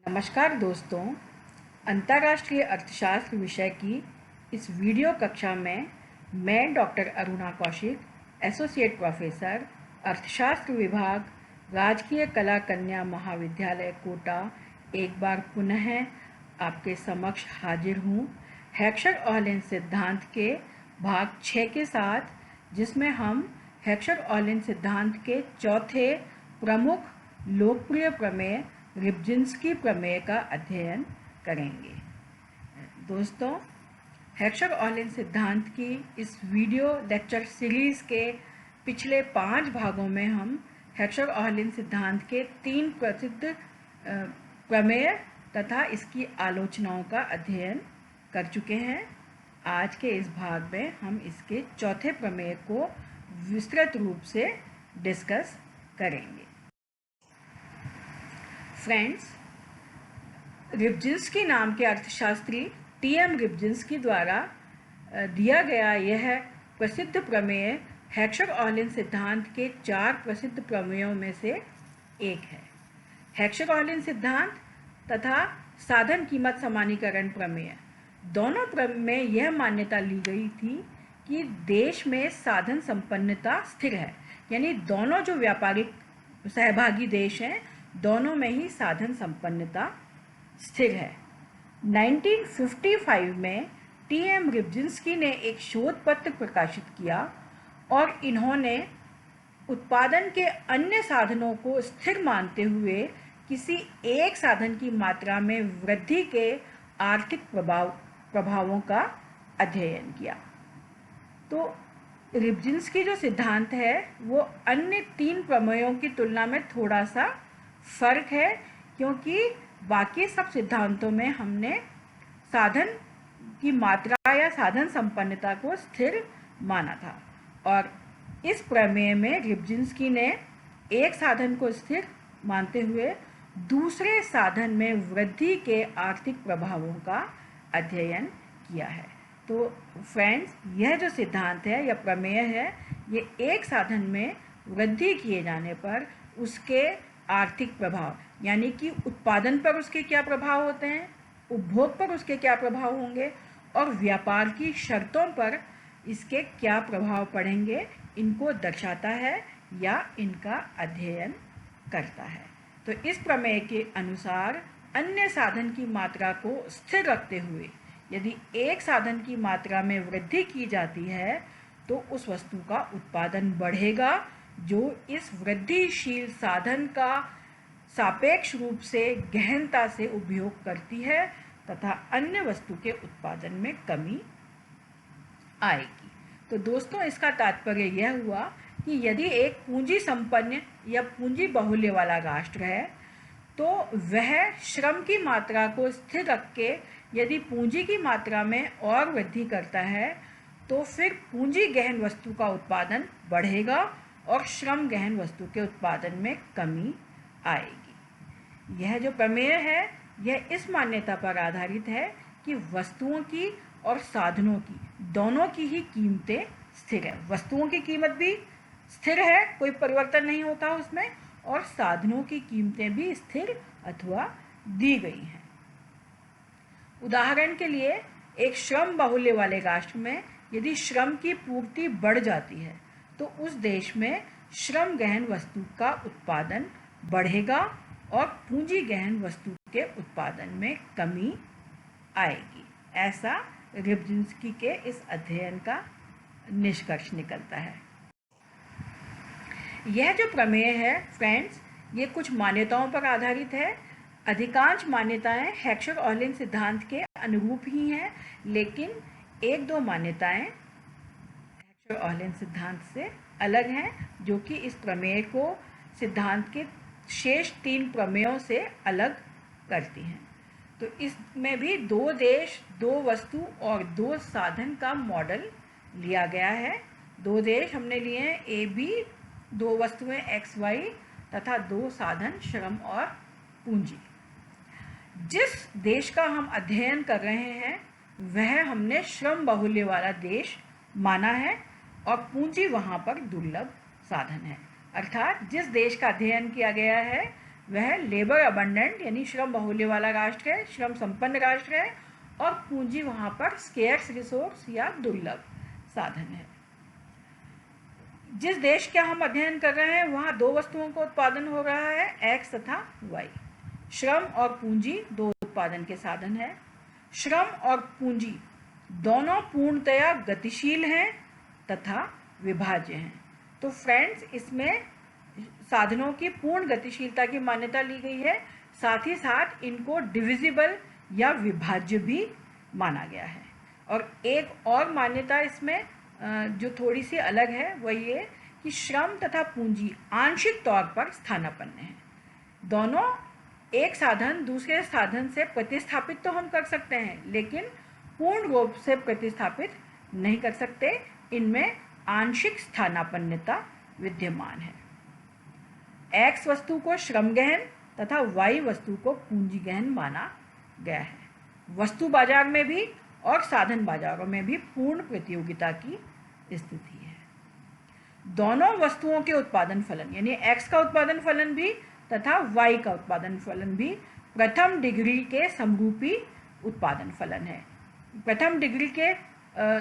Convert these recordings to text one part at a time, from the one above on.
नमस्कार दोस्तों, अंतर्राष्ट्रीय अर्थशास्त्र विषय की इस वीडियो कक्षा में मैं doctor Aruna Kaushik, associate professor, अर्थशास्त्र विभाग, राजकीय कला कन्या महाविद्यालय कोटा, एक बार पुनः आपके समक्ष हाजिर हूँ हेक्सर-ऑयलेंड सिद्धांत के भाग 6 के साथ, जिसमें हम हेक्सर-ऑयलेंड सिद्धांत के चौथे प्रमुख लोकप्रिय प्रमेय रिब्जिंस्की प्रमेय का अध्ययन करेंगे। दोस्तों, हेक्सर-ऑयलेंड सिद्धांत की इस वीडियो लेक्चर सीरीज़ के पिछले 5 भागों में हम हेक्सर-ऑयलेंड सिद्धांत के 3 प्रसिद्ध प्रमेय तथा इसकी आलोचनाओं का अध्ययन कर चुके हैं। आज के इस भाग में हम इसके चौथे प्रमेय को विस्तृत रूप से डिस्कस करेंगे। फ्रेंड्स, रिब्जिंस्की नाम के अर्थशास्त्री टी.एम. रिब्जिंस्की द्वारा दिया गया यह प्रसिद्ध प्रमेय हेक्सर-ऑयलेंड सिद्धांत के 4 प्रसिद्ध प्रमेयों में से एक है। हेक्सर-ऑयलेंड सिद्धांत तथा साधन कीमत समानीकरण प्रमेय दोनों में यह मान्यता ली गई थी कि देश में साधन संपन्नता स्थिर है, यानी दोनों जो व्यापारिक सहभागी देश हैं दोनों में ही साधन संपन्नता स्थिर है। 1955 में टी.एम. रिब्जिंस्की ने एक शोध पत्र प्रकाशित किया और इन्होंने उत्पादन के अन्य साधनों को स्थिर मानते हुए किसी एक साधन की मात्रा में वृद्धि के आर्थिक प्रभावों का अध्ययन किया। तो रिब्जिंस्की जो सिद्धांत है वो अन्य 3 प्रमेयों की तुलना में थोड़ा सा फर्क है, क्योंकि बाकी सब सिद्धांतों में हमने साधन की मात्रा या साधन संपन्नता को स्थिर माना था, और इस प्रमेय में रिब्जिंस्की ने एक साधन को स्थिर मानते हुए दूसरे साधन में वृद्धि के आर्थिक प्रभावों का अध्ययन किया है। तो फ्रेंड्स, यह जो सिद्धांत है या प्रमेय है, ये एक साधन में वृद्धि किए जाने पर उसके आर्थिक प्रभाव, यानी कि उत्पादन पर उसके क्या प्रभाव होते हैं, उपभोग पर उसके क्या प्रभाव होंगे और व्यापार की शर्तों पर इसके क्या प्रभाव पड़ेंगे, इनको दर्शाता है या इनका अध्ययन करता है। तो इस प्रमेय के अनुसार अन्य साधन की मात्रा को स्थिर रखते हुए यदि एक साधन की मात्रा में वृद्धि की जाती है तो उस वस्तु का उत्पादन बढ़ेगा जो इस वृद्धिशील साधन का सापेक्ष रूप से गहनता से उपयोग करती है तथा अन्य वस्तु के उत्पादन में कमी आएगी। तो दोस्तों, इसका तात्पर्य यह हुआ कि यदि एक पूंजी संपन्न या पूंजी बाहुल्य वाला राष्ट्र है तो वह श्रम की मात्रा को स्थिर रख के यदि पूंजी की मात्रा में और वृद्धि करता है तो फिर पूंजी गहन वस्तु का उत्पादन बढ़ेगा और श्रम गहन वस्तु के उत्पादन में कमी आएगी। यह जो प्रमेय है यह इस मान्यता पर आधारित है कि वस्तुओं की और साधनों की दोनों की ही कीमतें स्थिर है। वस्तुओं की कीमत भी स्थिर है, कोई परिवर्तन नहीं होता उसमें, और साधनों की कीमतें भी स्थिर अथवा दी गई हैं। उदाहरण के लिए, एक श्रम बाहुल्य वाले राष्ट्र में यदि श्रम की पूर्ति बढ़ जाती है तो उस देश में श्रम गहन वस्तु का उत्पादन बढ़ेगा और पूंजी गहन वस्तु के उत्पादन में कमी आएगी। ऐसा रिब्जिंस्की के इस अध्ययन का निष्कर्ष निकलता है। यह जो प्रमेय है फ्रेंड्स, ये कुछ मान्यताओं पर आधारित है। अधिकांश मान्यताएं हेक्सर-ऑयलेंड सिद्धांत के अनुरूप ही हैं, लेकिन 1-2 मान्यताएं हेक्सर-ऑयलेंड सिद्धांत से अलग हैं, जो कि इस प्रमेय को सिद्धांत के शेष 3 प्रमेयों से अलग करती हैं। तो इसमें भी 2 देश, 2 वस्तु और 2 साधन का मॉडल लिया गया है। 2 देश हमने लिए हैं AB, 2 वस्तुएं XY तथा 2 साधन श्रम और पूंजी। जिस देश का हम अध्ययन कर रहे हैं वह हमने श्रम बाहुल्य वाला देश माना है और पूंजी वहाँ पर दुर्लभ साधन है। अर्थात जिस देश का अध्ययन किया गया है वह लेबर अबंडेंट यानी श्रम बाहुल्य वाला राष्ट्र है, श्रम संपन्न राष्ट्र है, और पूंजी वहाँ पर स्केर्स रिसोर्स या दुर्लभ साधन है। जिस देश का हम अध्ययन कर रहे हैं वहाँ दो वस्तुओं का उत्पादन हो रहा है, एक्स तथा वाई। श्रम और पूंजी दो उत्पादन के साधन हैं। श्रम और पूंजी दोनों पूर्णतया गतिशील हैं तथा विभाज्य हैं। तो फ्रेंड्स, इसमें साधनों की पूर्ण गतिशीलता की मान्यता ली गई है, साथ ही साथ इनको डिविजिबल या विभाज्य भी माना गया है। और एक और मान्यता इसमें जो थोड़ी सी अलग है वह ये कि श्रम तथा पूंजी आंशिक तौर पर स्थानापन्न हैं। दोनों एक साधन दूसरे साधन से प्रतिस्थापित तो हम कर सकते हैं, लेकिन पूर्ण रूप से प्रतिस्थापित नहीं कर सकते। इनमें आंशिक स्थानापन्नता विद्यमान है। एक्स वस्तु को श्रम गहन तथा वाई वस्तु को पूंजी गहन माना गया है। वस्तु बाजार में भी और साधन बाजारों में भी पूर्ण प्रतियोगिता की स्थिति है। दोनों वस्तुओं के उत्पादन फलन यानी एक्स का उत्पादन फलन भी तथा वाई का उत्पादन फलन भी प्रथम डिग्री के समरूपी उत्पादन फलन है। प्रथम डिग्री के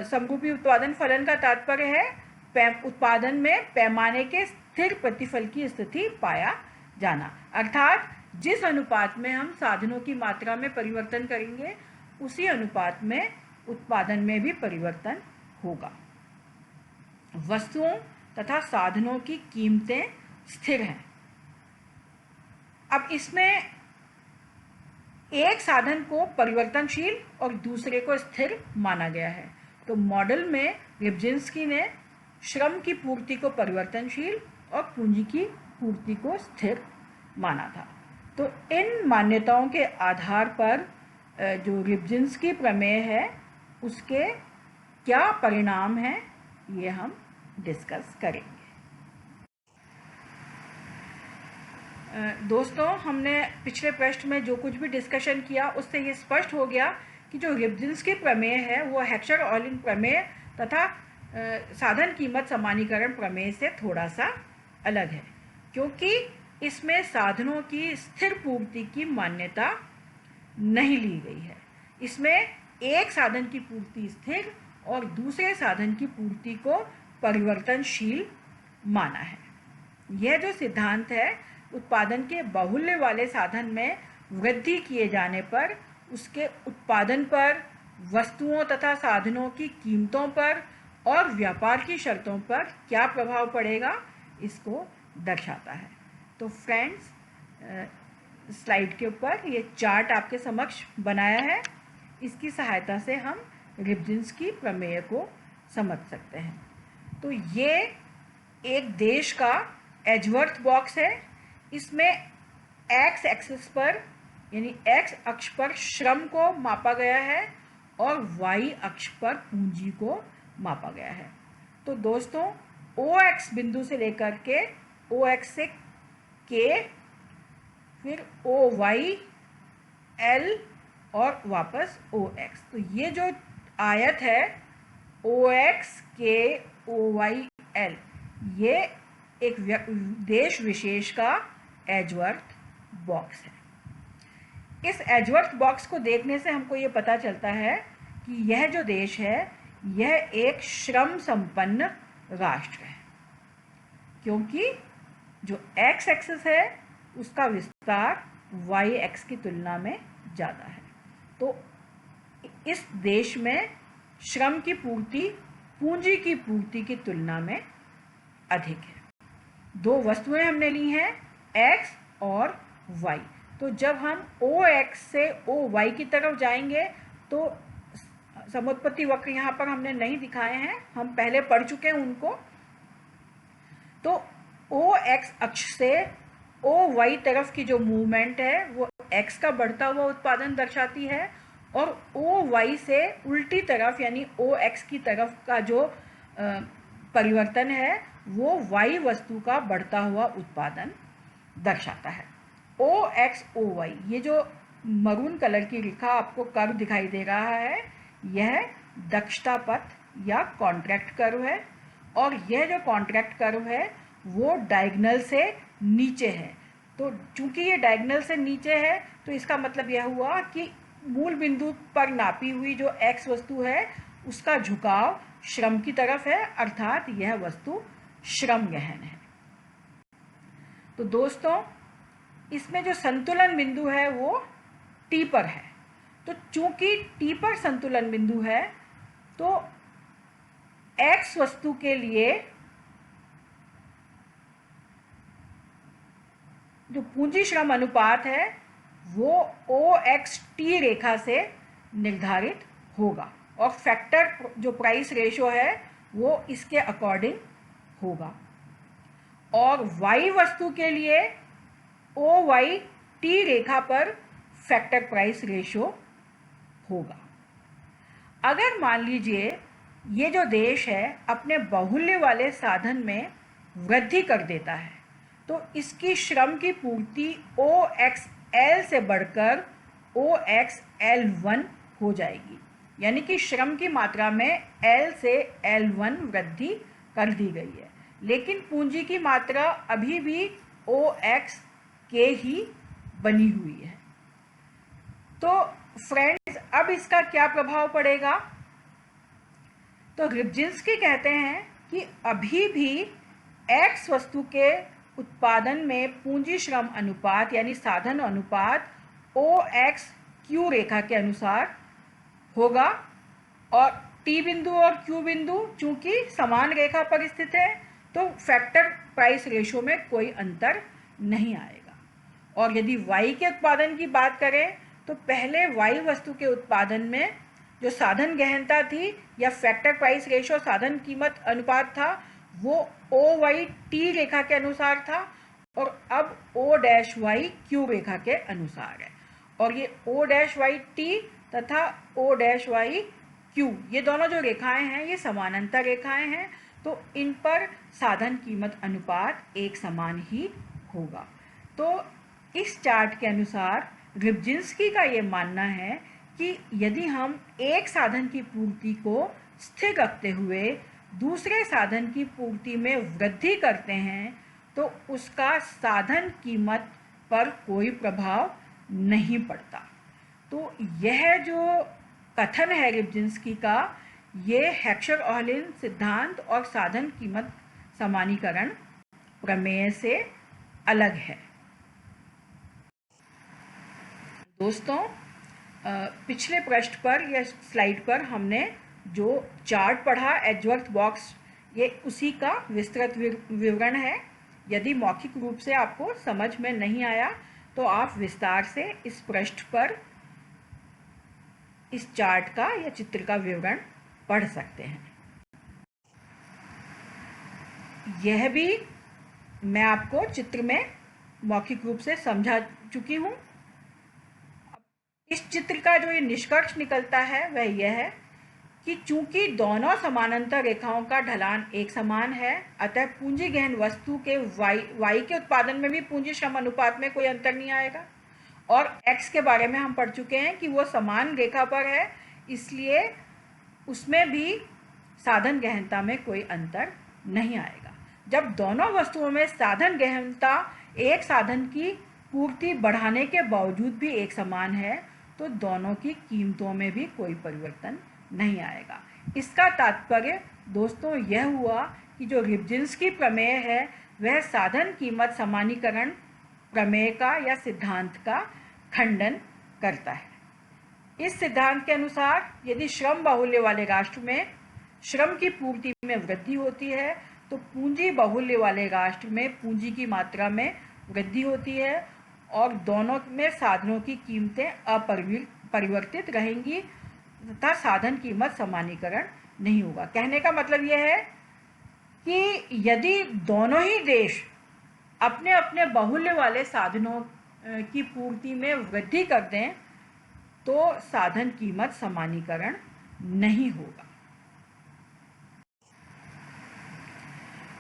समरूपी उत्पादन फलन का तात्पर्य है उत्पादन में पैमाने के स्थिर प्रतिफल की स्थिति पाया जाना, अर्थात जिस अनुपात में हम साधनों की मात्रा में परिवर्तन करेंगे उसी अनुपात में उत्पादन में भी परिवर्तन होगा। वस्तुओं तथा साधनों की कीमतें स्थिर हैं। अब इसमें एक साधन को परिवर्तनशील और दूसरे को स्थिर माना गया है। तो मॉडल में रिब्जिंस्की ने श्रम की पूर्ति को परिवर्तनशील और पूंजी की पूर्ति को स्थिर माना था। तो इन मान्यताओं के आधार पर जो रिब्जिंस्की प्रमेय है उसके क्या परिणाम हैं ये हम डिस्कस करेंगे। दोस्तों, हमने पिछले पृष्ठ में जो कुछ भी डिस्कशन किया उससे ये स्पष्ट हो गया कि जो रिब्जिंस्की प्रमेय है वो हेक्सचर-ओलिन प्रमेय तथा साधन कीमत समानीकरण प्रमेय से थोड़ा सा अलग है, क्योंकि इसमें साधनों की स्थिर पूर्ति की मान्यता नहीं ली गई है। इसमें एक साधन की पूर्ति स्थिर और दूसरे साधन की पूर्ति को परिवर्तनशील माना है। यह जो सिद्धांत है उत्पादन के बाहुल्य वाले साधन में वृद्धि किए जाने पर उसके उत्पादन पर, वस्तुओं तथा साधनों की कीमतों पर और व्यापार की शर्तों पर क्या प्रभाव पड़ेगा इसको दर्शाता है। तो फ्रेंड्स, स्लाइड के ऊपर ये चार्ट आपके समक्ष बनाया है, इसकी सहायता से हम रिब्जिंस्की प्रमेय को समझ सकते हैं। तो ये एक देश का एजवर्थ बॉक्स है। इसमें एक्स एक्सिस पर यानी एक्स अक्ष पर श्रम को मापा गया है और वाई अक्ष पर पूंजी को मापा गया है। तो दोस्तों, ओ एक्स बिंदु से लेकर के ओ एक्स से के, फिर ओ वाई एल और वापस ओ एक्स, तो ये जो आयत है ओ एक्स के ओ वाई एल, ये एक देश विशेष का एजवर्थ बॉक्स है। इस एजवर्थ बॉक्स को देखने से हमको ये पता चलता है कि यह जो देश है यह एक श्रम संपन्न राष्ट्र है, क्योंकि जो एक्स एक्सिस है उसका विस्तार वाई एक्स की तुलना में ज़्यादा है। तो इस देश में श्रम की पूर्ति पूंजी की पूर्ति की तुलना में अधिक है। दो वस्तुएं हमने ली हैं, एक्स और वाई। तो जब हम ओ एक्स से ओ वाई की तरफ जाएंगे तो समुत्पत्ति वक्र यहाँ पर हमने नहीं दिखाए हैं, हम पहले पढ़ चुके हैं उनको। तो ओ एक्स अक्ष से ओ वाई तरफ की जो मूवमेंट है वो एक्स का बढ़ता हुआ उत्पादन दर्शाती है, और ओ वाई से उल्टी तरफ यानी ओ एक्स की तरफ का जो परिवर्तन है वो वाई वस्तु का बढ़ता हुआ उत्पादन दर्शाता है। ओ एक्स ओ वाई, ये जो मरून कलर की रेखा आपको कर्व दिखाई दे रहा है यह दक्षता पथ या कॉन्ट्रैक्ट कर्व है, और यह जो कॉन्ट्रैक्ट कर्व है वो डायगोनल से नीचे है। तो चूंकि ये डायगोनल से नीचे है तो इसका मतलब यह हुआ कि मूल बिंदु पर नापी हुई जो x वस्तु है उसका झुकाव श्रम की तरफ है, अर्थात यह वस्तु श्रम गहन है। तो दोस्तों, इसमें जो संतुलन बिंदु है वो T पर है। तो चूंकि T पर संतुलन बिंदु है तो x वस्तु के लिए जो पूंजी श्रम अनुपात है वो OXT रेखा से निर्धारित होगा और फैक्टर जो प्राइस रेशो है वो इसके अकॉर्डिंग होगा। और Y वस्तु के लिए OYT रेखा पर फैक्टर प्राइस रेशो होगा। अगर मान लीजिए ये जो देश है अपने बाहुल्य वाले साधन में वृद्धि कर देता है तो इसकी श्रम की पूर्ति OXL से बढ़कर OXL1 हो जाएगी, यानी कि श्रम की मात्रा में L से L1 वृद्धि कर दी गई है, लेकिन पूंजी की मात्रा अभी भी OXK ही बनी हुई है। तो फ्रेंड्स, अब इसका क्या प्रभाव पड़ेगा? तो रिब्जिंस्की कहते हैं कि अभी भी X वस्तु के उत्पादन में पूंजी श्रम अनुपात यानी साधन अनुपात OXQ रेखा के अनुसार होगा और T बिंदु और Q बिंदु चूंकि समान रेखा पर स्थित है तो फैक्टर प्राइस रेशो में कोई अंतर नहीं आएगा। और यदि Y के उत्पादन की बात करें तो पहले Y वस्तु के उत्पादन में जो साधन गहनता थी या फैक्टर प्राइस रेशो साधन कीमत अनुपात था वो OYT रेखा के अनुसार था और अब O-YQ रेखा के अनुसार है। और ये O-YT तथा O-YQ ये दोनों जो रेखाएं हैं ये समानांतर रेखाएं हैं, तो इन पर साधन कीमत अनुपात एक समान ही होगा। तो इस चार्ट के अनुसार रिब्जिंस्की का ये मानना है कि यदि हम एक साधन की पूर्ति को स्थिर रखते हुए दूसरे साधन की पूर्ति में वृद्धि करते हैं तो उसका साधन कीमत पर कोई प्रभाव नहीं पड़ता। तो यह जो कथन है रिब्जिंस्की का, ये हेक्सचर-ओह्लिन सिद्धांत और साधन कीमत समानीकरण प्रमेय से अलग है। दोस्तों, पिछले पृष्ठ पर या स्लाइड पर हमने जो चार्ट पढ़ा एजवर्थ बॉक्स, ये उसी का विस्तृत विवरण है। यदि मौखिक रूप से आपको समझ में नहीं आया तो आप विस्तार से इस पृष्ठ पर इस चार्ट का या चित्र का विवरण पढ़ सकते हैं। यह भी मैं आपको चित्र में मौखिक रूप से समझा चुकी हूँ। इस चित्र का जो ये निष्कर्ष निकलता है वह यह है कि चूंकि दोनों समानांतर रेखाओं का ढलान एक समान है, अतः पूंजी गहन वस्तु के y के उत्पादन में भी पूंजी श्रम अनुपात में कोई अंतर नहीं आएगा। और x के बारे में हम पढ़ चुके हैं कि वो समान रेखा पर है, इसलिए उसमें भी साधन गहनता में कोई अंतर नहीं आएगा। जब दोनों वस्तुओं में साधन गहनता एक साधन की पूर्ति बढ़ाने के बावजूद भी एक समान है तो दोनों की कीमतों में भी कोई परिवर्तन नहीं आएगा। इसका तात्पर्य दोस्तों यह हुआ कि जो रिब्जिंस्की प्रमेय है वह साधन कीमत समानीकरण प्रमेय का या सिद्धांत का खंडन करता है। इस सिद्धांत के अनुसार यदि श्रम बाहुल्य वाले राष्ट्र में श्रम की पूर्ति में वृद्धि होती है तो पूंजी बाहुल्य वाले राष्ट्र में पूंजी की मात्रा में वृद्धि होती है और दोनों में साधनों की कीमतें अपरिवर्तित रहेंगी तथा साधन कीमत समानीकरण नहीं होगा। कहने का मतलब यह है कि यदि दोनों ही देश अपने अपने बाहुल्य वाले साधनों की पूर्ति में वृद्धि कर दें तो साधन कीमत समानीकरण नहीं होगा।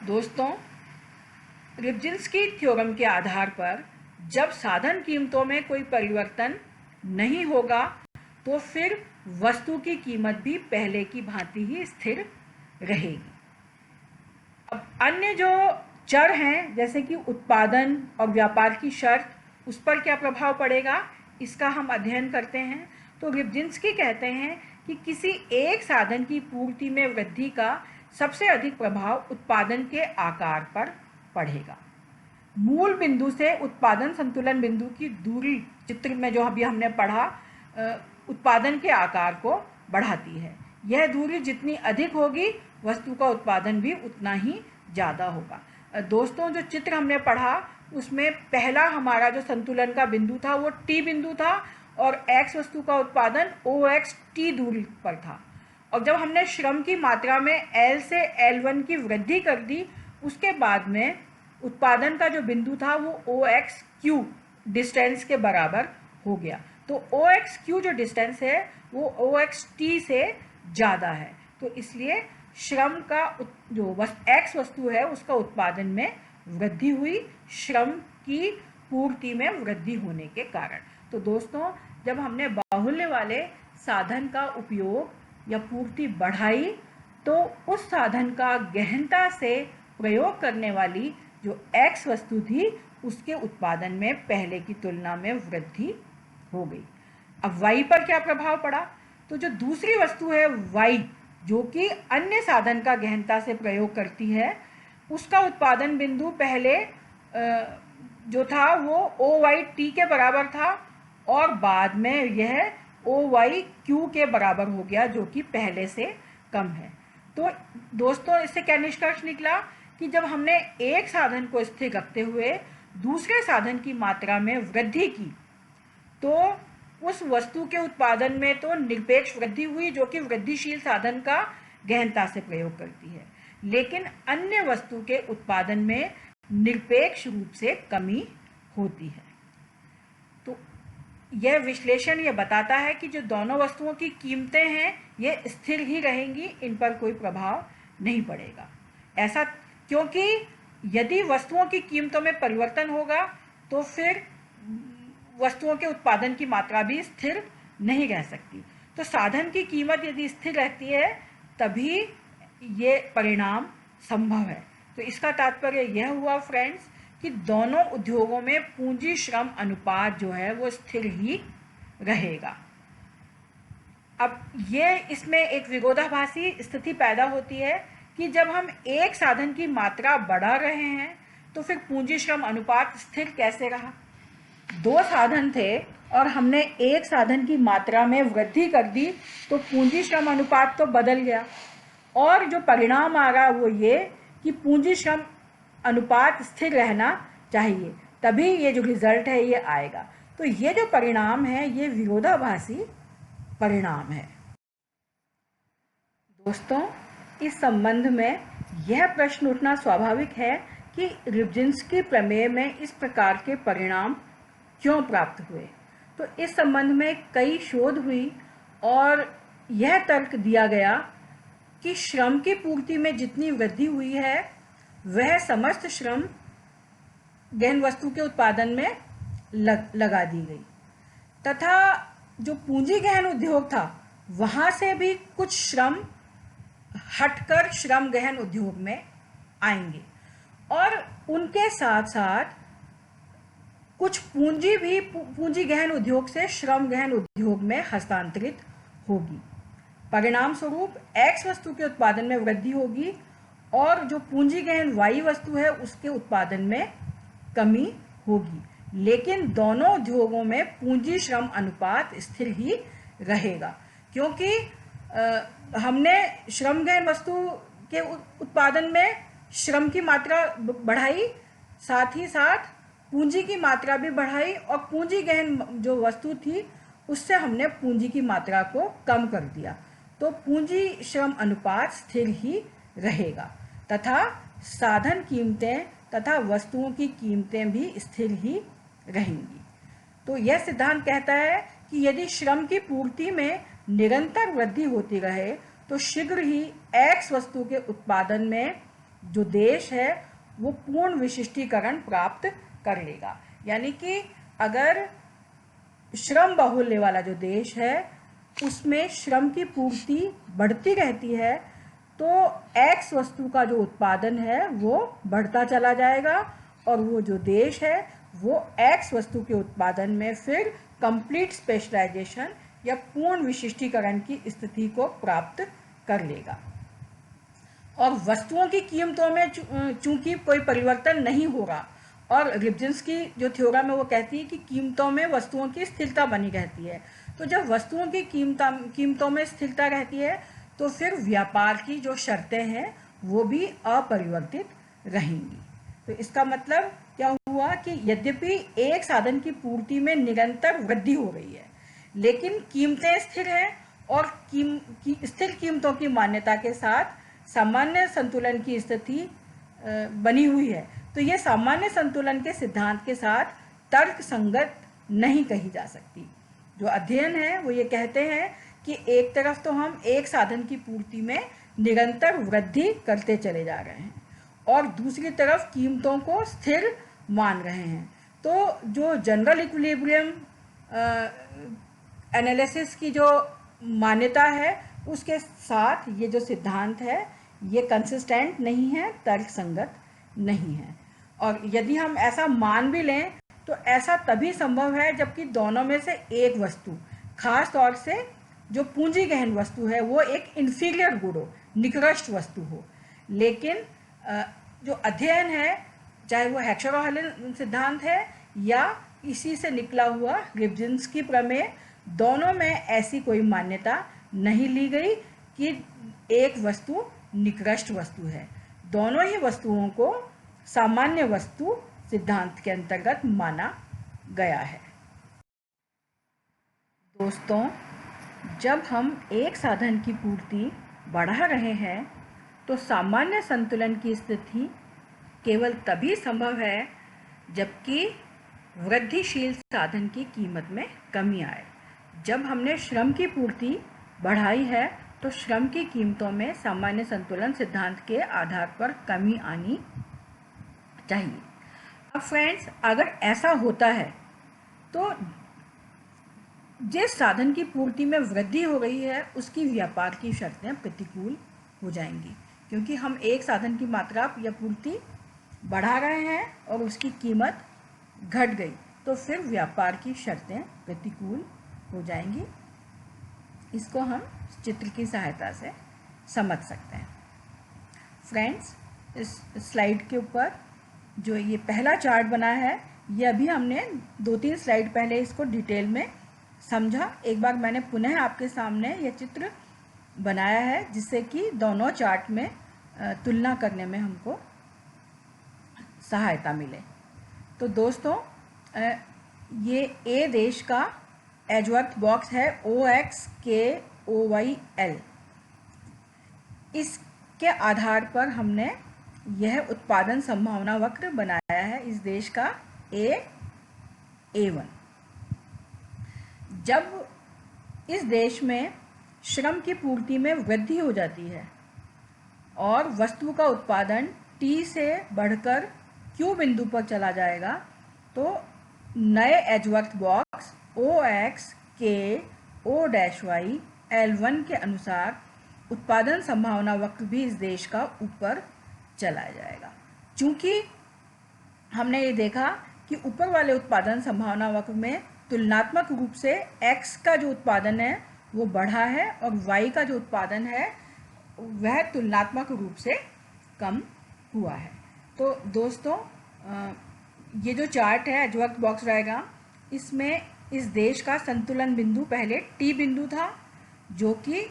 दोस्तों, रिब्जिंस्की थ्योरम के आधार पर जब साधन कीमतों में कोई परिवर्तन नहीं होगा तो फिर वस्तु की कीमत भी पहले की भांति ही स्थिर रहेगी। अब अन्य जो चर हैं जैसे कि उत्पादन और व्यापार की शर्त, उस पर क्या प्रभाव पड़ेगा, इसका हम अध्ययन करते हैं। तो रिब्जिंस्की कहते हैं कि किसी एक साधन की पूर्ति में वृद्धि का सबसे अधिक प्रभाव उत्पादन के आकार पर पड़ेगा। मूल बिंदु से उत्पादन संतुलन बिंदु की दूरी चित्र में जो अभी हमने पढ़ा उत्पादन के आकार को बढ़ाती है। यह दूरी जितनी अधिक होगी वस्तु का उत्पादन भी उतना ही ज़्यादा होगा। दोस्तों, जो चित्र हमने पढ़ा उसमें पहला हमारा जो संतुलन का बिंदु था वो T बिंदु था और X वस्तु का उत्पादन OXT दूरी पर था। और जब हमने श्रम की मात्रा में L से L1 की वृद्धि कर दी, उसके बाद में उत्पादन का जो बिंदु था वो OXQ डिस्टेंस के बराबर हो गया। तो OXQ जो डिस्टेंस है वो OXT से ज़्यादा है। तो इसलिए श्रम का जो X वस्तु है उसका उत्पादन में वृद्धि हुई, श्रम की पूर्ति में वृद्धि होने के कारण। तो दोस्तों, जब हमने बाहुल्य वाले साधन का उपयोग या पूर्ति बढ़ाई तो उस साधन का गहनता से प्रयोग करने वाली जो X वस्तु थी उसके उत्पादन में पहले की तुलना में वृद्धि हो गई। अब Y पर क्या प्रभाव पड़ा? तो जो दूसरी वस्तु है Y, जो कि अन्य साधन का गहनता से प्रयोग करती है, उसका उत्पादन बिंदु पहले जो था वो OYT के बराबर था और बाद में यह OYQ के बराबर हो गया, जो कि पहले से कम है। तो दोस्तों, इससे क्या निष्कर्ष निकला कि जब हमने एक साधन को स्थिर रखते हुए दूसरे साधन की मात्रा में वृद्धि की तो उस वस्तु के उत्पादन में तो निरपेक्ष वृद्धि हुई, जो कि वृद्धिशील साधन का गहनता से प्रयोग करती है, लेकिन अन्य वस्तु के उत्पादन में निरपेक्ष रूप से कमी होती है। तो यह विश्लेषण ये बताता है कि जो दोनों वस्तुओं की कीमतें हैं ये स्थिर ही रहेंगी, इन पर कोई प्रभाव नहीं पड़ेगा। ऐसा क्योंकि यदि वस्तुओं की कीमतों में परिवर्तन होगा तो फिर वस्तुओं के उत्पादन की मात्रा भी स्थिर नहीं रह सकती। तो साधन की कीमत यदि स्थिर रहती है तभी ये परिणाम संभव है। तो इसका तात्पर्य यह हुआ फ्रेंड्स कि दोनों उद्योगों में पूंजी श्रम अनुपात जो है वो स्थिर ही रहेगा। अब ये इसमें एक विरोधाभासी स्थिति पैदा होती है कि जब हम एक साधन की मात्रा बढ़ा रहे हैं तो फिर पूंजी श्रम अनुपात स्थिर कैसे रहा? दो साधन थे और हमने एक साधन की मात्रा में वृद्धि कर दी तो पूंजी श्रम अनुपात तो बदल गया और जो परिणाम आ रहा वो ये कि पूंजी श्रम अनुपात स्थिर रहना चाहिए, तभी ये जो रिजल्ट है ये आएगा। तो ये जो परिणाम है ये विरोधाभासी परिणाम है। दोस्तों, इस संबंध में यह प्रश्न उठना स्वाभाविक है कि रिब्जिंस्की प्रमेय में इस प्रकार के परिणाम क्यों प्राप्त हुए। तो इस संबंध में कई शोध हुई और यह तर्क दिया गया कि श्रम की पूर्ति में जितनी वृद्धि हुई है वह समस्त श्रम गहन वस्तु के उत्पादन में लगा दी गई तथा जो पूंजी गहन उद्योग था वहाँ से भी कुछ श्रम हटकर श्रम गहन उद्योग में आएंगे और उनके साथ साथ कुछ पूंजी भी पूंजी गहन उद्योग से श्रम गहन उद्योग में हस्तांतरित होगी। परिणाम स्वरूप X वस्तु के उत्पादन में वृद्धि होगी और जो पूंजी गहन Y वस्तु है उसके उत्पादन में कमी होगी, लेकिन दोनों उद्योगों में पूंजी श्रम अनुपात स्थिर ही रहेगा क्योंकि हमने श्रम गहन वस्तु के उत्पादन में श्रम की मात्रा बढ़ाई, साथ ही साथ पूंजी की मात्रा भी बढ़ाई और पूंजी गहन जो वस्तु थी उससे हमने पूंजी की मात्रा को कम कर दिया। तो पूंजी श्रम अनुपात स्थिर ही रहेगा तथा साधन कीमतें तथा वस्तुओं की कीमतें भी स्थिर ही रहेंगी। तो यह सिद्धांत कहता है कि यदि श्रम की पूर्ति में निरंतर वृद्धि होती रहे तो शीघ्र ही X वस्तु के उत्पादन में जो देश है वो पूर्ण विशिष्टीकरण प्राप्त कर लेगा। यानी कि अगर श्रम बाहुल्य वाला जो देश है उसमें श्रम की पूर्ति बढ़ती रहती है तो एक्स वस्तु का जो उत्पादन है वो बढ़ता चला जाएगा और वो जो देश है वो एक्स वस्तु के उत्पादन में फिर कंप्लीट स्पेशलाइजेशन या पूर्ण विशिष्टीकरण की स्थिति को प्राप्त कर लेगा। और वस्तुओं की कीमतों में चूंकि कोई परिवर्तन नहीं होगा, और रिब्जिंस्की जो थ्योरम है वो कहती है कि कीमतों में वस्तुओं की स्थिरता बनी रहती है। तो जब वस्तुओं की कीमतों में स्थिरता रहती है तो फिर व्यापार की जो शर्तें हैं वो भी अपरिवर्तित रहेंगी। तो इसका मतलब क्या हुआ कि यद्यपि एक साधन की पूर्ति में निरंतर वृद्धि हो रही है लेकिन कीमतें स्थिर हैं और स्थिर कीमतों की मान्यता के साथ सामान्य संतुलन की स्थिति बनी हुई है, तो यह सामान्य संतुलन के सिद्धांत के साथ तर्क संगत नहीं कही जा सकती। जो अध्ययन है वो ये कहते हैं कि एक तरफ तो हम एक साधन की पूर्ति में निरंतर वृद्धि करते चले जा रहे हैं और दूसरी तरफ कीमतों को स्थिर मान रहे हैं। तो जो जनरल इक्विलिब्रियम एनालिसिस की जो मान्यता है उसके साथ ये जो सिद्धांत है ये कंसिस्टेंट नहीं है, तर्क संगत नहीं है। और यदि हम ऐसा मान भी लें तो ऐसा तभी संभव है जबकि दोनों में से एक वस्तु, खास तौर से जो पूंजी गहन वस्तु है, वो एक इन्फीरियर गुड हो, निकृष्ट वस्तु हो। लेकिन जो अध्ययन है, चाहे वो हेक्सर-ओहालेन सिद्धांत है या इसी से निकला हुआ रिब्जिंस्की प्रमेय, दोनों में ऐसी कोई मान्यता नहीं ली गई कि एक वस्तु निकृष्ट वस्तु है। दोनों ही वस्तुओं को सामान्य वस्तु सिद्धांत के अंतर्गत माना गया है। दोस्तों, जब हम एक साधन की पूर्ति बढ़ा रहे हैं तो सामान्य संतुलन की स्थिति केवल तभी संभव है जबकि वृद्धिशील साधन की कीमत में कमी आए। जब हमने श्रम की पूर्ति बढ़ाई है तो श्रम की कीमतों में सामान्य संतुलन सिद्धांत के आधार पर कमी आनी चाहिए। अब फ्रेंड्स, अगर ऐसा होता है तो जिस साधन की पूर्ति में वृद्धि हो रही है उसकी व्यापार की शर्तें प्रतिकूल हो जाएंगी, क्योंकि हम एक साधन की मात्रा या पूर्ति बढ़ा रहे हैं और उसकी कीमत घट गई, तो फिर व्यापार की शर्तें प्रतिकूल हो जाएंगी। इसको हम चित्र की सहायता से समझ सकते हैं। फ्रेंड्स, इस स्लाइड के ऊपर जो ये पहला चार्ट बना है, ये अभी हमने 2-3 स्लाइड पहले इसको डिटेल में समझा। एक बार मैंने पुनः आपके सामने ये चित्र बनाया है जिससे कि दोनों चार्ट में तुलना करने में हमको सहायता मिले। तो दोस्तों, ये ए देश का एजवर्थ बॉक्स है OXKOYL। इसके आधार पर हमने यह उत्पादन संभावना वक्र बनाया है इस देश का A1। जब इस देश में श्रम की पूर्ति में वृद्धि हो जाती है और वस्तु का उत्पादन T से बढ़कर Q बिंदु पर चला जाएगा, तो नए एजवर्थ बॉक्स OXKO-YL1 के अनुसार उत्पादन संभावना वक्र भी इस देश का ऊपर चला जाएगा। चूंकि हमने ये देखा कि ऊपर वाले उत्पादन संभावना वक्र में तुलनात्मक रूप से X का जो उत्पादन है वो बढ़ा है और Y का जो उत्पादन है वह तुलनात्मक रूप से कम हुआ है। तो दोस्तों, ये जो चार्ट है एजवर्थ बॉक्स डायग्राम, इसमें इस देश का संतुलन बिंदु पहले T बिंदु था, जो कि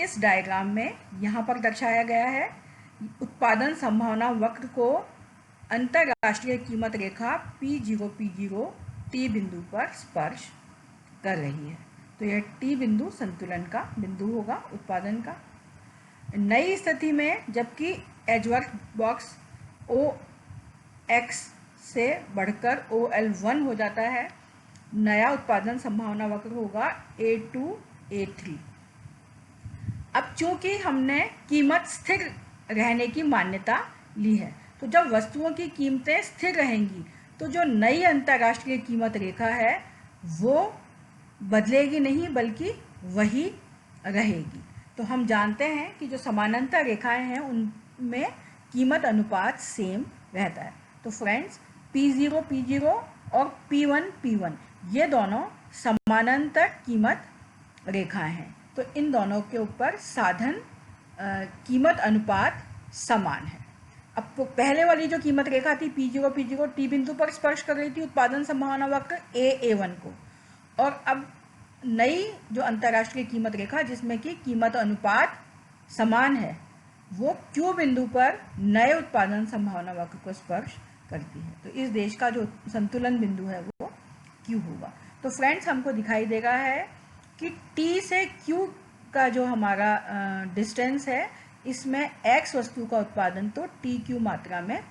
इस डायग्राम में यहाँ पर दर्शाया गया है। उत्पादन संभावना वक्र को अंतरराष्ट्रीय कीमत रेखा P0 T बिंदु पर स्पर्श कर रही है। तो यह T बिंदु संतुलन का बिंदु होगा उत्पादन का। नई स्थिति में जबकि एजवर्थ बॉक्स OX से बढ़कर OL1 हो जाता है, नया उत्पादन संभावना वक्र होगा A2 A3। अब चूंकि हमने कीमत स्थिर रहने की मान्यता ली है, तो जब वस्तुओं की कीमतें स्थिर रहेंगी तो जो नई अंतर्राष्ट्रीय कीमत रेखा है वो बदलेगी नहीं बल्कि वही रहेगी। तो हम जानते हैं कि जो समानांतर रेखाएं हैं उनमें कीमत अनुपात सेम रहता है। तो फ्रेंड्स, P0 और P1 ये दोनों समानांतर कीमत रेखाएं हैं। तो इन दोनों के ऊपर साधन कीमत अनुपात समान है। अब तो पहले वाली जो कीमत रेखा थी P0 T बिंदु पर स्पर्श कर रही थी उत्पादन संभावना वक्र A1 को, और अब नई जो अंतर्राष्ट्रीय कीमत रेखा जिसमें कि कीमत अनुपात समान है वो Q बिंदु पर नए उत्पादन संभावना वक्र को स्पर्श करती है। तो इस देश का जो संतुलन बिंदु है वो Q होगा। तो फ्रेंड्स, हमको दिखाई दे रहा है कि T से Q का जो हमारा डिस्टेंस है, इसमें X वस्तु का उत्पादन तो TQ मात्रा में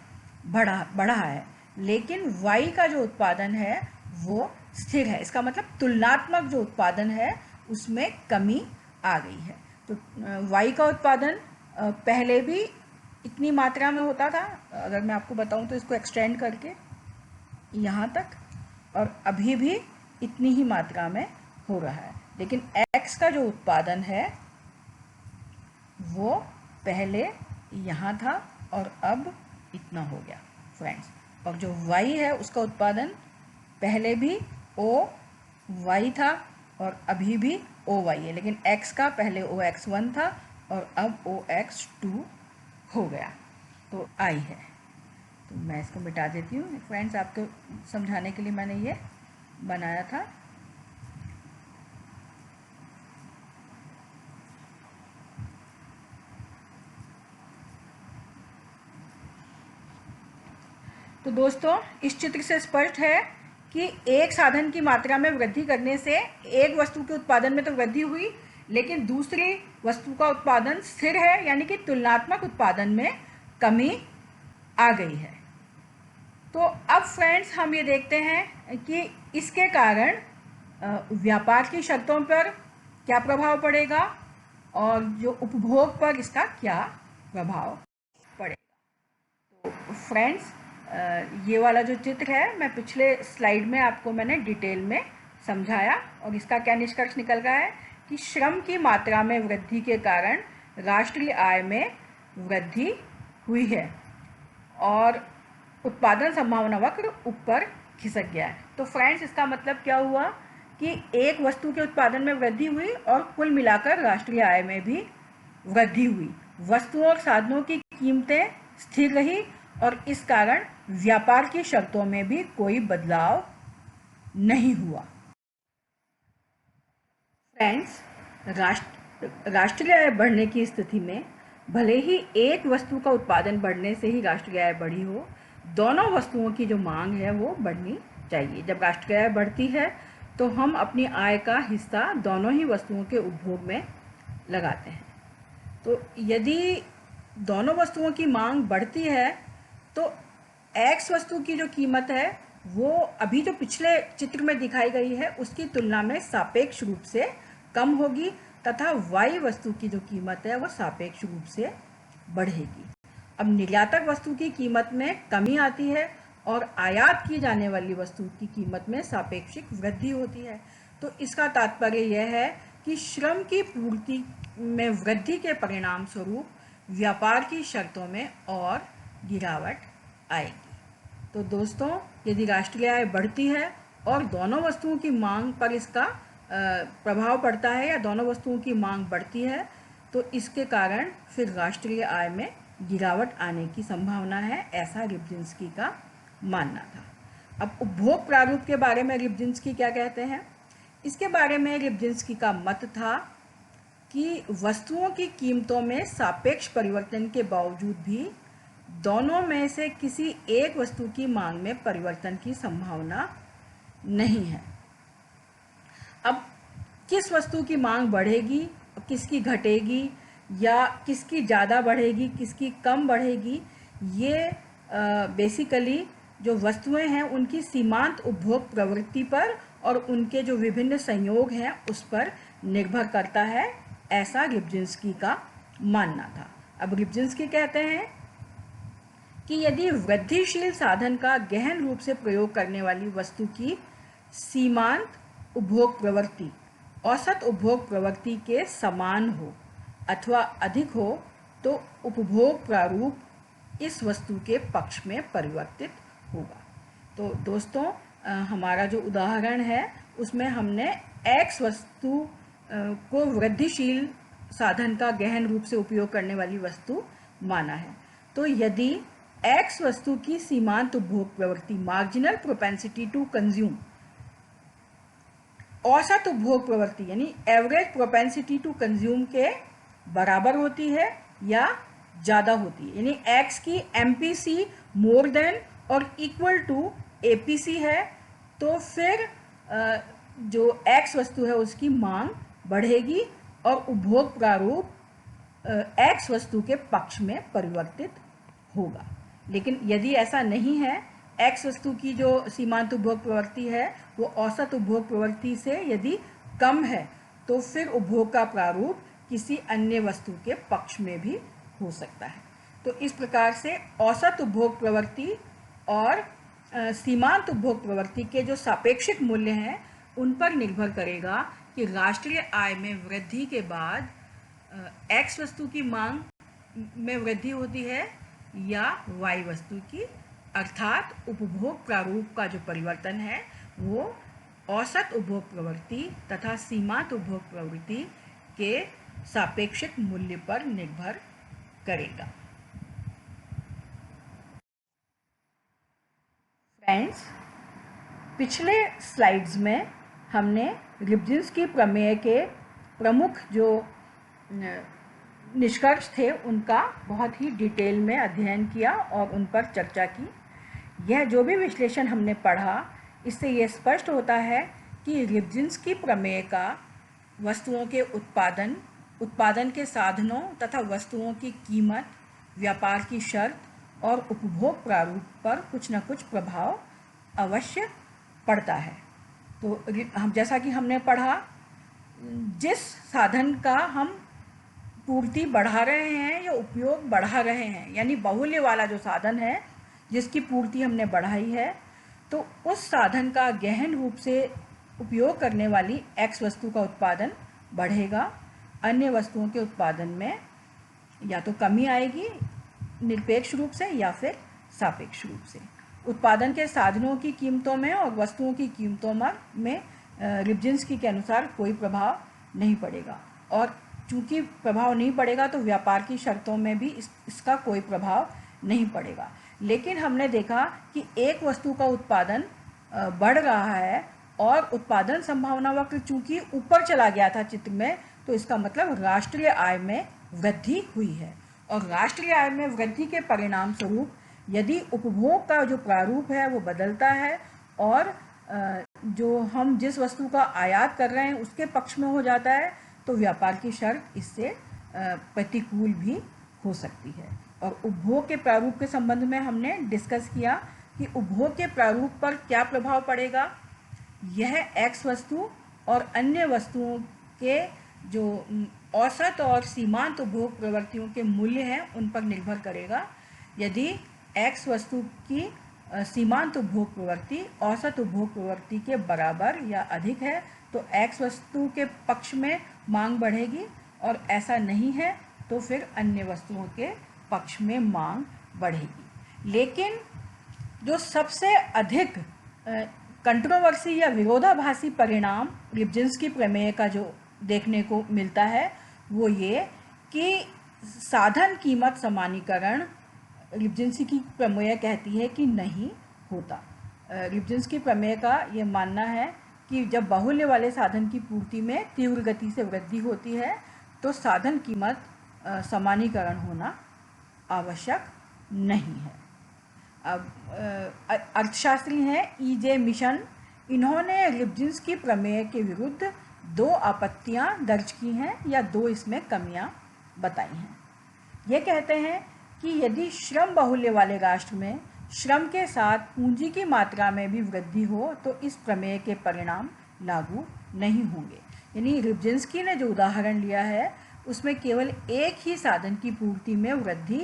बढ़ा है, लेकिन Y का जो उत्पादन है वो स्थिर है। इसका मतलब तुलनात्मक जो उत्पादन है उसमें कमी आ गई है। तो Y का उत्पादन पहले भी इतनी मात्रा में होता था, अगर मैं आपको बताऊं तो इसको एक्सटेंड करके यहाँ तक, और अभी भी इतनी ही मात्रा में हो रहा है, लेकिन X का जो उत्पादन है वो पहले यहाँ था और अब इतना हो गया फ्रेंड्स। और जो Y है उसका उत्पादन पहले भी OY था और अभी भी OY है, लेकिन X का पहले OX1 था और अब OX2 हो गया, तो I है। तो मैं इसको मिटा देती हूँ फ्रेंड्स, आपको समझाने के लिए मैंने ये बनाया था। तो दोस्तों, इस चित्र से स्पष्ट है कि एक साधन की मात्रा में वृद्धि करने से एक वस्तु के उत्पादन में तो वृद्धि हुई, लेकिन दूसरी वस्तु का उत्पादन स्थिर है, यानी कि तुलनात्मक उत्पादन में कमी आ गई है। तो अब फ्रेंड्स, हम ये देखते हैं कि इसके कारण व्यापार की शर्तों पर क्या प्रभाव पड़ेगा और जो उपभोग पर इसका क्या प्रभाव पड़ेगा। तो फ्रेंड्स, ये वाला जो चित्र है मैं पिछले स्लाइड में आपको मैंने डिटेल में समझाया, और इसका क्या निष्कर्ष निकल रहा है कि श्रम की मात्रा में वृद्धि के कारण राष्ट्रीय आय में वृद्धि हुई है और उत्पादन संभावना वक्र ऊपर खिसक गया है। तो फ्रेंड्स, इसका मतलब क्या हुआ कि एक वस्तु के उत्पादन में वृद्धि हुई और कुल मिलाकर राष्ट्रीय आय में भी वृद्धि हुई। वस्तुओं और साधनों की कीमतें स्थिर रही और इस कारण व्यापार की शर्तों में भी कोई बदलाव नहीं हुआ। फ्रेंड्स, राष्ट्रीय आय बढ़ने की स्थिति में भले ही एक वस्तु का उत्पादन बढ़ने से ही राष्ट्रीय आय बढ़ी हो, दोनों वस्तुओं की जो मांग है वो बढ़नी चाहिए। जब राष्ट्रीय आय बढ़ती है तो हम अपनी आय का हिस्सा दोनों ही वस्तुओं के उपभोग में लगाते हैं। तो यदि दोनों वस्तुओं की मांग बढ़ती है तो X वस्तु की जो कीमत है वो अभी जो पिछले चित्र में दिखाई गई है उसकी तुलना में सापेक्ष रूप से कम होगी, तथा Y वस्तु की जो कीमत है वो सापेक्ष रूप से बढ़ेगी। अब निर्यातक वस्तु की कीमत में कमी आती है और आयात की जाने वाली वस्तु की कीमत में सापेक्षिक वृद्धि होती है। तो इसका तात्पर्य यह है कि श्रम की पूर्ति में वृद्धि के परिणाम स्वरूप व्यापार की शर्तों में और गिरावट आएगी। तो दोस्तों, यदि राष्ट्रीय आय बढ़ती है और दोनों वस्तुओं की मांग पर इसका प्रभाव पड़ता है या दोनों वस्तुओं की मांग बढ़ती है, तो इसके कारण फिर राष्ट्रीय आय में गिरावट आने की संभावना है, ऐसा रिब्जिंस्की का मानना था। अब उपभोग प्रारूप के बारे में रिब्जिंस्की क्या कहते हैं? इसके बारे में रिब्जिंस्की का मत था कि वस्तुओं की कीमतों में सापेक्ष परिवर्तन के बावजूद भी दोनों में से किसी एक वस्तु की मांग में परिवर्तन की संभावना नहीं है। अब किस वस्तु की मांग बढ़ेगी, किसकी घटेगी, या किसकी ज़्यादा बढ़ेगी, किसकी कम बढ़ेगी, ये बेसिकली जो वस्तुएं हैं उनकी सीमांत उपभोग प्रवृत्ति पर और उनके जो विभिन्न संयोग हैं उस पर निर्भर करता है, ऐसा रिब्जिंस्की का मानना था। अब रिब्जिंस्की कहते हैं कि यदि वृद्धिशील साधन का गहन रूप से प्रयोग करने वाली वस्तु की सीमांत उपभोग प्रवृत्ति औसत उपभोग प्रवृत्ति के समान हो अथवा अधिक हो तो उपभोग प्रारूप इस वस्तु के पक्ष में परिवर्तित होगा। तो दोस्तों, हमारा जो उदाहरण है उसमें हमने एक्स वस्तु को वृद्धिशील साधन का गहन रूप से उपयोग करने वाली वस्तु माना है। तो यदि एक्स वस्तु की सीमांत उपभोग प्रवृत्ति मार्जिनल प्रोपेंसिटी टू कंज्यूम औसत उपभोग प्रवृत्ति यानी एवरेज प्रोपेंसिटी टू कंज्यूम के बराबर होती है या ज़्यादा होती है, यानी एक्स की एमपीसी मोर देन और इक्वल टू एपीसी है, तो फिर जो एक्स वस्तु है उसकी मांग बढ़ेगी और उपभोग प्रारूप एक्स वस्तु के पक्ष में परिवर्तित होगा। लेकिन यदि ऐसा नहीं है, एक्स वस्तु की जो सीमांत उपभोग प्रवृत्ति है वो औसत उपभोग प्रवृत्ति से यदि कम है, तो फिर उपभोग का प्रारूप किसी अन्य वस्तु के पक्ष में भी हो सकता है। तो इस प्रकार से औसत उपभोग प्रवृत्ति और सीमांत उपभोग प्रवृत्ति के जो सापेक्षिक मूल्य हैं उन पर निर्भर करेगा कि राष्ट्रीय आय में वृद्धि के बाद एक्स वस्तु की मांग में वृद्धि होती है या वाई वस्तु की, अर्थात उपभोग प्रारूप का जो परिवर्तन है वो औसत उपभोग प्रवृत्ति तथा सीमांत उपभोग प्रवृत्ति के सापेक्षिक मूल्य पर निर्भर करेगा। फ्रेंड्स, पिछले स्लाइड्स में हमने लिब्जिंस्की प्रमेय के प्रमुख जो निष्कर्ष थे उनका बहुत ही डिटेल में अध्ययन किया और उन पर चर्चा की। यह जो भी विश्लेषण हमने पढ़ा, इससे यह स्पष्ट होता है कि लिब्जिंस्की प्रमेय का वस्तुओं के उत्पादन के साधनों तथा वस्तुओं की कीमत, व्यापार की शर्त और उपभोग प्रारूप पर कुछ न कुछ प्रभाव अवश्य पड़ता है। तो हम जैसा कि हमने पढ़ा, जिस साधन का हम पूर्ति बढ़ा रहे हैं या उपयोग बढ़ा रहे हैं, यानी बाहुल्य वाला जो साधन है जिसकी पूर्ति हमने बढ़ाई है, तो उस साधन का गहन रूप से उपयोग करने वाली एक्स वस्तु का उत्पादन बढ़ेगा। अन्य वस्तुओं के उत्पादन में या तो कमी आएगी निरपेक्ष रूप से या फिर सापेक्ष रूप से। उत्पादन के साधनों की कीमतों में और वस्तुओं की कीमतों में लिब्जिंस्की के अनुसार कोई प्रभाव नहीं पड़ेगा, और चूंकि प्रभाव नहीं पड़ेगा तो व्यापार की शर्तों में भी इसका कोई प्रभाव नहीं पड़ेगा। लेकिन हमने देखा कि एक वस्तु का उत्पादन बढ़ रहा है और उत्पादन संभावना वक्र चूंकि ऊपर चला गया था चित्र में, तो इसका मतलब राष्ट्रीय आय में वृद्धि हुई है। और राष्ट्रीय आय में वृद्धि के परिणाम स्वरूप यदि उपभोग का जो प्रारूप है वो बदलता है और जो हम जिस वस्तु का आयात कर रहे हैं उसके पक्ष में हो जाता है, तो व्यापार की शर्त इससे प्रतिकूल भी हो सकती है। और उपभोग के प्रारूप के संबंध में हमने डिस्कस किया कि उपभोग के प्रारूप पर क्या प्रभाव पड़ेगा। यह एक्स वस्तु और अन्य वस्तुओं के जो औसत और सीमांत उपभोग प्रवृत्तियों के मूल्य हैं उन पर निर्भर करेगा। यदि एक्स वस्तु की सीमांत उपभोग प्रवृत्ति औसत उपभोग प्रवृत्ति के बराबर या अधिक है तो एक्स वस्तु के पक्ष में मांग बढ़ेगी, और ऐसा नहीं है तो फिर अन्य वस्तुओं के पक्ष में मांग बढ़ेगी। लेकिन जो सबसे अधिक कंट्रोवर्सी या विरोधाभासी परिणाम लिब्जिंस्की प्रमेय का जो देखने को मिलता है वो ये कि साधन कीमत समानीकरण लिब्जिंस्की प्रमेय कहती है कि नहीं होता। लिब्जिंस्की प्रमेय का ये मानना है कि जब बाहुल्य वाले साधन की पूर्ति में तीव्र गति से वृद्धि होती है तो साधन कीमत समानीकरण होना आवश्यक नहीं है। अब अर्थशास्त्री हैं E.J. मिशन, इन्होंने लिब्जिंस्की प्रमेय के विरुद्ध 2 आपत्तियां दर्ज की हैं या 2 इसमें कमियां बताई हैं। ये कहते हैं कि यदि श्रम बाहुल्य वाले राष्ट्र में श्रम के साथ पूंजी की मात्रा में भी वृद्धि हो तो इस प्रमेय के परिणाम लागू नहीं होंगे। यानी लिब्जिंस्की ने जो उदाहरण लिया है उसमें केवल एक ही साधन की पूर्ति में वृद्धि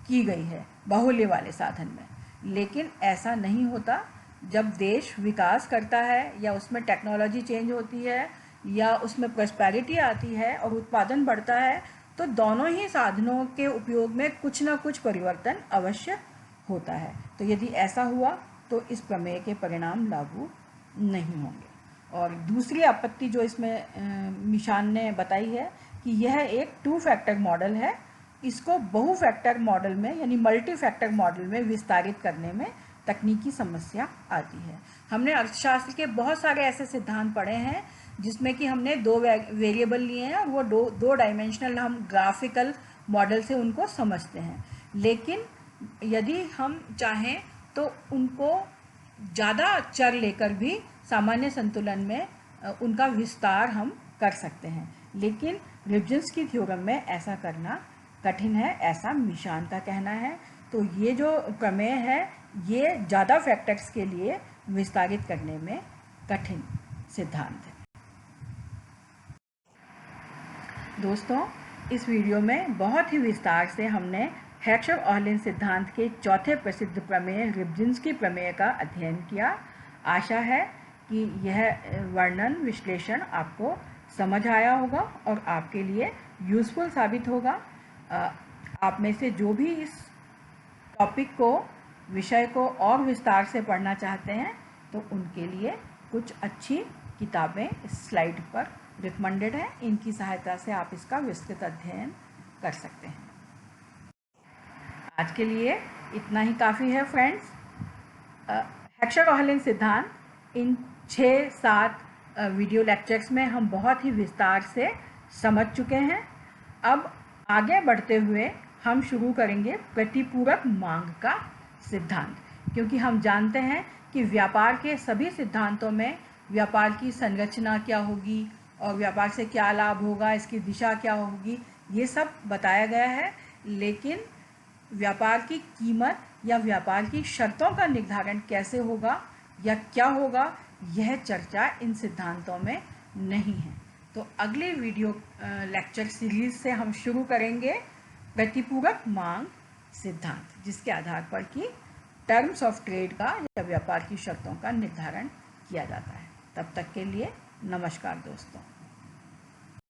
की गई है बाहुल्य वाले साधन में, लेकिन ऐसा नहीं होता। जब देश विकास करता है या उसमें टेक्नोलॉजी चेंज होती है या उसमें प्रॉस्पेरिटी आती है और उत्पादन बढ़ता है तो दोनों ही साधनों के उपयोग में कुछ ना कुछ परिवर्तन अवश्य होता है। तो यदि ऐसा हुआ तो इस प्रमेय के परिणाम लागू नहीं होंगे। और दूसरी आपत्ति जो इसमें निशान ने बताई है कि यह एक 2 फैक्टर मॉडल है, इसको बहु फैक्टर मॉडल में यानी मल्टी फैक्टर मॉडल में विस्तारित करने में तकनीकी समस्या आती है। हमने अर्थशास्त्र के बहुत सारे ऐसे सिद्धांत पढ़े हैं जिसमें कि हमने 2 वेरिएबल लिए हैं और वो दो डायमेंशनल हम ग्राफिकल मॉडल से उनको समझते हैं, लेकिन यदि हम चाहें तो उनको ज़्यादा चर लेकर भी सामान्य संतुलन में उनका विस्तार हम कर सकते हैं, लेकिन रिब्जिन्स्की थ्योरम में ऐसा करना कठिन है, ऐसा निशान का कहना है। तो ये जो प्रमेय है ये ज़्यादा फैक्टर्स के लिए विस्तारित करने में कठिन सिद्धांत है। दोस्तों, इस वीडियो में बहुत ही विस्तार से हमने हेर्ट्ज़-ओह्लेन सिद्धांत के चौथे प्रसिद्ध प्रमेय रिब्जिन्स्की प्रमेय का अध्ययन किया। आशा है कि यह वर्णन विश्लेषण आपको समझ आया होगा और आपके लिए यूज़फुल साबित होगा। आप में से जो भी इस टॉपिक को, विषय को और विस्तार से पढ़ना चाहते हैं तो उनके लिए कुछ अच्छी किताबें इस स्लाइड पर रिकमेंडेड हैं। इनकी सहायता से आप इसका विस्तृत अध्ययन कर सकते हैं। आज के लिए इतना ही काफ़ी है फ्रेंड्स। हेर्ट्ज़-ओह्लेन सिद्धांत इन 6-7 वीडियो लेक्चर्स में हम बहुत ही विस्तार से समझ चुके हैं। अब आगे बढ़ते हुए हम शुरू करेंगे प्रतिपूरक मांग का सिद्धांत, क्योंकि हम जानते हैं कि व्यापार के सभी सिद्धांतों में व्यापार की संरचना क्या होगी और व्यापार से क्या लाभ होगा, इसकी दिशा क्या होगी, ये सब बताया गया है, लेकिन व्यापार की कीमत या व्यापार की शर्तों का निर्धारण कैसे होगा या क्या होगा, यह चर्चा इन सिद्धांतों में नहीं है। तो अगले वीडियो लेक्चर सीरीज से हम शुरू करेंगे प्रतिपूरक मांग सिद्धांत, जिसके आधार पर कि टर्म्स ऑफ ट्रेड का या व्यापार की शर्तों का निर्धारण किया जाता है। तब तक के लिए नमस्कार दोस्तों।